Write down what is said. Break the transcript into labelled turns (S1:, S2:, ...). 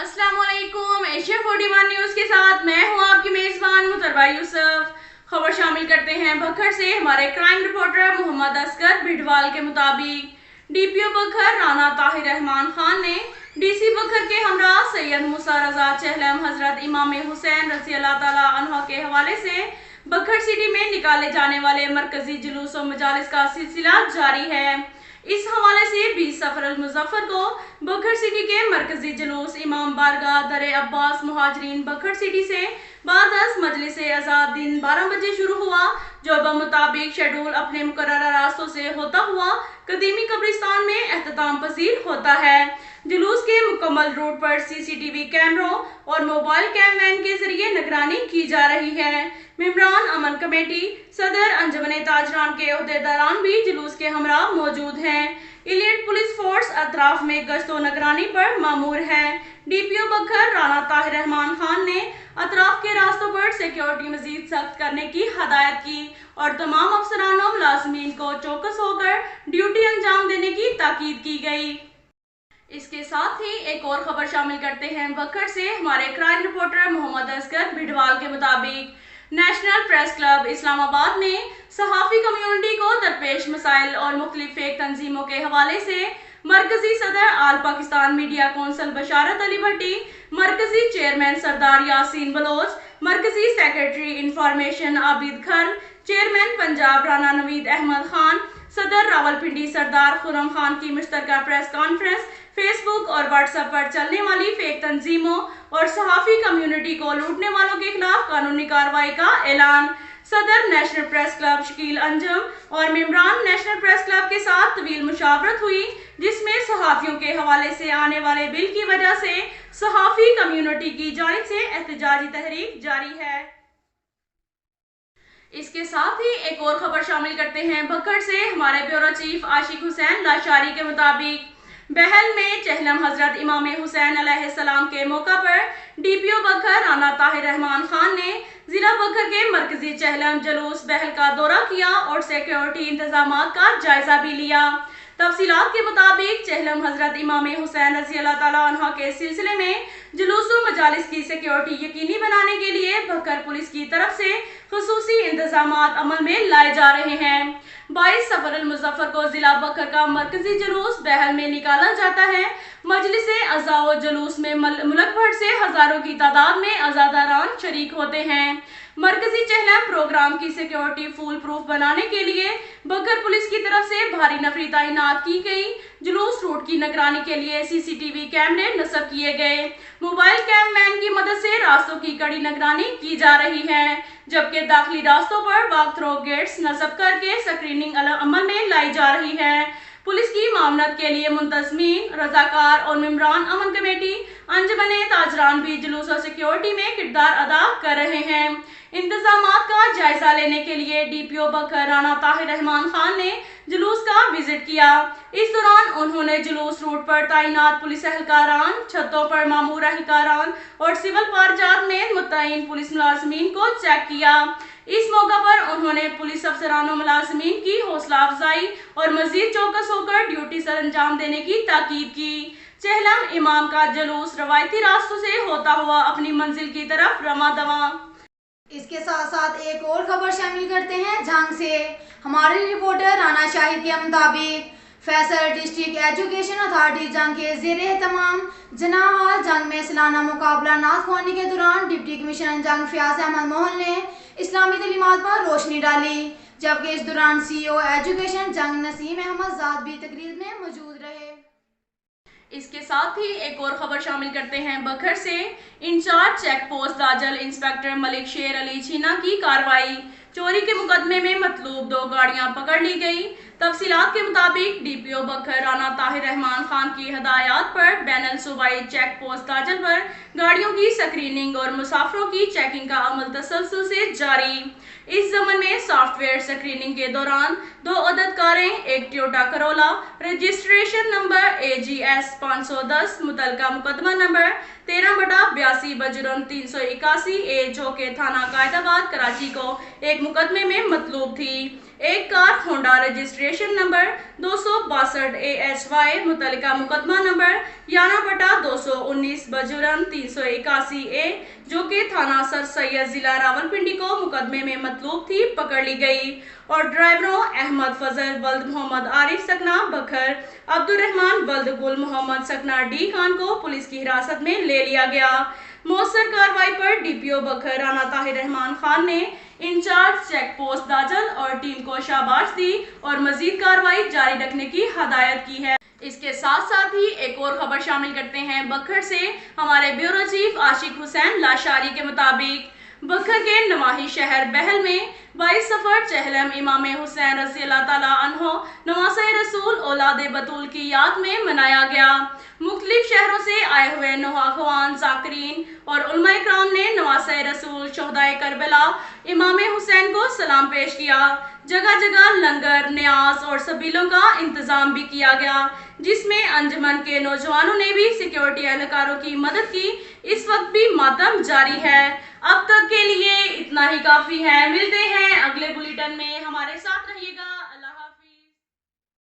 S1: अस्सलाम वालेकुम। Asia 41 news के साथ मैं हूं आपकी मेज़बान मुतरबा यूसुफ। खबर शामिल करते हैं बखर से। हमारे क्राइम रिपोर्टर मोहम्मद असगर बिडवाल के मुताबिक डीपीओ बखर राना ताहिर रहमान खान ने डीसी बखर के हमरा सैयद मूसा रजा चहलम हजरत इमाम हुसैन रज़ी अल्लाह ताला अन्हु के हवाले से बखर सिटी में निकाले जाने वाले मरकजी जुलूस और मजालिस का सिलसिला जारी है। इस हवाले से 20 सफर अल मुजफ्फर को बखर सिटी के मरकजी जुलूस इमाम बारगाह दरे अब्बास मुहाजिरीन बखर सिटी से बादस मजलिस आज़ाद दिन 12 बजे शुरू हुआ, जो बमुताबिक शेड्यूल अपने मुकर्रर रास्तों से होता हुआ कदीमी कब्रिस्तान में एहतमाम पजीर होता है। जुलूस के मुकम्मल रूट पर सीसीटीवी कैमरों और मोबाइल कैम वैन के जरिए निगरानी की जा रही है। मेंबरान अमन कमेटी सदर अंजुमन ताजरान के ओहदेदारान भी जुलूस के हमरा मौजूद हैं। इलीट पुलिस फोर्स अतराफ में गश्त और निगरानी पर मामूर है। डीपीओ बखर राना ताहिर रहमान खान ने अतराफ के रास्तों पर सिक्योरिटी मजीद सख्त करने की हदायत की और तमाम अफसरान और मुलाजमीन को चौकस होकर ड्यूटी अंजाम देने की ताकीद की गई। इसके साथ ही एक और खबर शामिल करते हैं बखर से। हमारे क्राइम रिपोर्टर मोहम्मद असगर बिडवाल के मुताबिक नेशनल प्रेस क्लब इस्लामाबाद ने सहाफ़ी कम्युनिटी को दरपेश मसाइल और मुख्तलिफ फेक तंजीमों के हवाले से मरकजी सदर आल पाकिस्तान मीडिया कौंसल बशारत अली भट्टी, मरकजी चेयरमैन सरदार यासीन बलोच, मरकजी सेक्रेटरी इंफॉर्मेशन आबिद खर, चेयरमैन पंजाब राना नवीद अहमद खान, सदर रावलपिंडी सरदार खुरम खान की मुश्तरका प्रेस कॉन्फ्रेंस फेसबुक और व्हाट्सएप पर चलने वाली फेक तंजीमों और सहाफ़ी कम्युनिटी को लूटने वालों के खिलाफ कानूनी कार्रवाई का ऐलान। सदर national press club Shakeel Anjum और मेंबरान नेशनल प्रेस क्लब के साथ तवील मुशावरत हुई, जिसमें सहाफ़ियों के हवाले से आने वाले बिल की वजह से सहाफ़ी कम्युनिटी की जानिब से एहतजाजी तहरीक जारी है। इसके साथ ही एक और खबर शामिल करते हैं बखर से। हमारे ब्यूरो चीफ आशिक हुसैन लाशारी के मुताबिक बहल में चहलम हजरत इमाम हुसैन अलैहिस्सलाम के मौका पर डीपीओ बखर राना ताहिर रहमान खान ने जिला बखर के मरकजी चहलम जुलूस बहल का दौरा किया और सिक्योरिटी इंतजामात का जायजा भी लिया। तफसीलात के मुताबिक चहलम हजरत इमाम हुसैन रज़ी अल्लाह ताला अन्हु के सिलसिले में जुलूस व मजालिस की सिक्योरिटी यकीनी बनाने के लिए बखर पुलिस की तरफ से खुसूसी इंतजामात अमल में लाए जा रहे हैं। 22 सफर अल मुजफ्फर को जिला बखर का मरकजी जुलूस बहल में निकाला जाता है। मजलिस अज़ा जुलूस में मुल्क भर से हजारों की तादाद में अज़ादारान शरीक होते हैं। मरकजी चहलम प्रोग्राम की सिक्योरिटी फुल प्रूफ बनाने के लिए बखर पुलिस की तरफ से भारी नफरी तैनात की गई। जुलूस रूट की निगरानी के लिए सीसीटीवी कैमरे नस्ब किए गए। मोबाइल कैम वैन की मदद से रास्तों की कड़ी निगरानी की जा रही है, जबकि दाखिली रास्तों पर वॉक थ्रो गेट्स नस्ब करके स्क्रीनिंग अमल में लाई जा रही है। पुलिस की मामलत के लिए मुंतजमीन, रजाकार और मेंबरान अमन कमेटी अंजुमन ताजरान भी जुलूस और सिक्योरिटी में किरदार अदा कर रहे हैं। इंतजामात का जायजा लेने के लिए डीपीओ बखर राना ताहिर रहमान खान ने जुलूस का विजिट किया। इस दौरान उन्होंने जुलूस रूट पर तैनात पुलिस एहलकारान, छतों पर मामूर एहलकारान और सिविल फारजात में मुतय्यन पुलिस मुलाजमीन को चेक किया। इस मौका पर उन्होंने पुलिस अफसरान और मुलाजमीन की हौसला अफजाई और मजीद चौकस होकर ड्यूटी सर अंजाम देने की ताकीद की। चहलम इमाम का जुलूस रवायती रास्तों से होता हुआ अपनी मंजिल की तरफ रवां दवा।
S2: इसके साथ साथ एक और खबर शामिल करते हैं जंग से। हमारे रिपोर्टर राना शाहिद के मुताबिक फैसल डिस्ट्रिक्ट एजुकेशन अथॉरिटी जंग के ज़ेरे एहतमाम जनाहाल जंग में सालाना मुकाबला नाथख्वानी के दौरान डिप्टी कमिश्नर जंग फयाज अहमद मोहन ने इस्लामी तलीमात पर रोशनी डाली, जबकि इस दौरान CEO एजुकेशन जंग नसीम अहमद ज़ाद भी तकरीर में मौजूद रहे।
S1: इसके साथ ही एक और खबर शामिल करते हैं बखर से। Incharge check post Dajal inspector Malik Sher Ali छीना की कार्रवाई। चोरी के मुकदमे में मतलूब 2 गाड़ियां पकड़ ली गई। तफसीलात के मुताबिक डीपीओ बखर राना ताहिर रहमान खान की हदायत पर बैनल सूबाई चेक पोस्ट दाजल पर गाड़ियों की स्क्रीनिंग और मुसाफिरों की चेकिंग का अमल तसलसल से जारी। इस ज़मन में सॉफ्टवेयर स्क्रीनिंग के दौरान 2 अदद कारें, एक Toyota Corolla registration number AGS 510 मुतलका मुकदमा नंबर 13/82 बजुर्म 381 ए जो के थाना कायदाबाद कराची को एक मुकदमे में मतलूब थी। एक car Honda registration number 262 AHY मुतल्लिका मुकदमा नंबर 11/219 बजुर्म 381 ए जो के थाना सर सैयद जिला रावलपिंडी को मुकदमे में मतलूब थी पकड़ ली गई और ड्राइवरों अहमद फजल वल्द मोहम्मद आरिफ सकना बखर, अब्दुर्रहमान वल्द गुल मोहम्मद सकना डी खान को पुलिस की हिरासत में ले लिया गया। मौसर कार्रवाई पर DPO बखर राना ताहिर रहमान खान ने इंचार्ज चेक पोस्ट दाजल और टीम को शाबाश दी और मजीद कार्रवाई जारी रखने की हदायत की है। इसके साथ साथ ही एक और खबर शामिल करते हैं बखर से। हमारे ब्यूरो चीफ आशिक हुसैन लाशारी के मुताबिक बखर के नवाही शहर बहल में 22 सफर चहलम इमाम हुसैन रज़ी अल्लाह ताला अन्हो नवासे रसूल औलाद बतूल की याद में मनाया गया। मुख्तलिफ शहरों से आए हुए नौजवान ज़ाकिरीन और उलमा इकराम ने नवासे रसूल शोहदाए करबला इमाम हुसैन को सलाम पेश किया। जगह जगह लंगर, न्याज और सबीलों का इंतजाम भी किया गया, जिसमें अंजुमन के नौजवानों ने भी सिक्योरिटी एहलकारों की मदद की। इस वक्त भी मातम जारी है। अब तक के लिए इतना ही काफी है। मिलते हैं अगले बुलेटिन में, हमारे साथ रहिएगा।